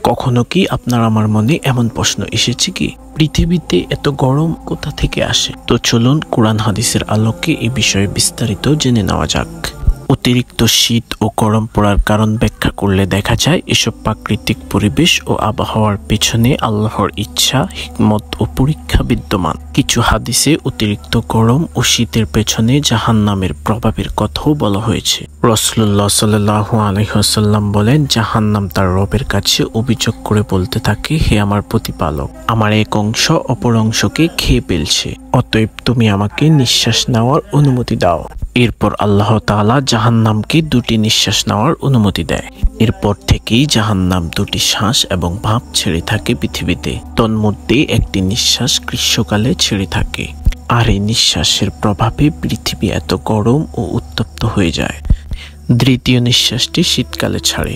কখনো কি আপনার আমার মনে এমন প্রশ্ন এসেছে কি, পৃথিবীতে এত গরম কোথা থেকে আসে? তো চলুন কোরআন হাদিসের আলোকে এই বিষয়ে বিস্তারিত জেনে নেওয়া যাক। অতিরিক্ত শীত ও গরম পড়ার কারণ ব্যাখ্যা করলে দেখা যায় এসব প্রাকৃতিক পরিবেশ ও আবহাওয়ার পেছনে আল্লাহর ইচ্ছা, হিকমত ও পরীক্ষা বিদ্যমান। কিছু হাদিসে অতিরিক্ত গরম ও শীতের পেছনে জাহান্নামের প্রভাবের কথাও বলা হয়েছে। রাসূলুল্লাহ সাল্লাল্লাহু আলাইহি ওয়াসাল্লাম বলেন, জাহান্নাম তার রবের কাছে অভিযোগ করে বলতে থাকে, হে আমার প্রতিপালক, আমার এক অংশ অপর অংশকে খেয়ে ফেলছে, অতএব তুমি আমাকে নিঃশ্বাস নেওয়ার অনুমতি দাও। এরপর আল্লাহ তাআলা জাহান্নামকে দুটি নিঃশ্বাস নেওয়ার অনুমতি দেয়। এরপর থেকেই জাহান্নাম দুটি শ্বাস এবং ভাপ ছেড়ে থাকে পৃথিবীতে। তন্মধ্যে একটি নিঃশ্বাস গ্রীষ্মকালে ছেড়ে থাকে, আর এই নিঃশ্বাসের প্রভাবে পৃথিবী এত গরম ও উত্তপ্ত হয়ে যায়। দ্বিতীয় নিঃশ্বাসটি শীতকালে ছাড়ে,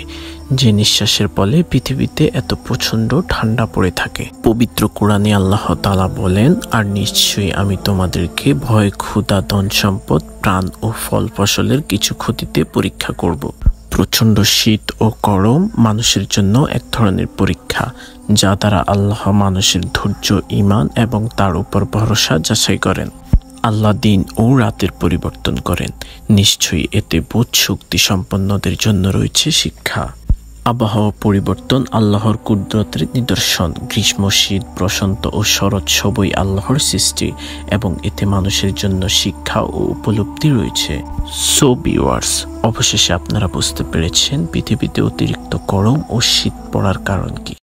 যে নিঃশ্বাসের ফলে পৃথিবীতে এত প্রচণ্ড ঠান্ডা পড়ে থাকে। পবিত্র কোরআনে আল্লাহ তাআলা বলেন, আর নিশ্চয়ই আমি তোমাদেরকে ভয়, ক্ষুধা, ধন সম্পদ, প্রাণ ও ফল ফসলের কিছু ক্ষতিতে পরীক্ষা করব। প্রচণ্ড শীত ও গরম মানুষের জন্য এক ধরনের পরীক্ষা, যা দ্বারা আল্লাহ মানুষের ধৈর্য, ঈমান এবং তার উপর ভরসা যাচাই করেন। আল্লাহ দিন ও রাতের পরিবর্তন করেন। নিশ্চয়ই এতে বোধ শক্তি সম্পন্নদের জন্য রয়েছে শিক্ষা। আবহাওয়া পরিবর্তন আল্লাহর কুদরতের নিদর্শন। গ্রীষ্ম, শীত, বসন্ত ও শরৎ সবই আল্লাহর সৃষ্টি এবং এতে মানুষের জন্য শিক্ষা ও উপলব্ধি রয়েছে। সো ভিউয়ার্স, অবশেষে আপনারা বুঝতে পেরেছেন পৃথিবীতে অতিরিক্ত গরম ও শীত পড়ার কারণ কি।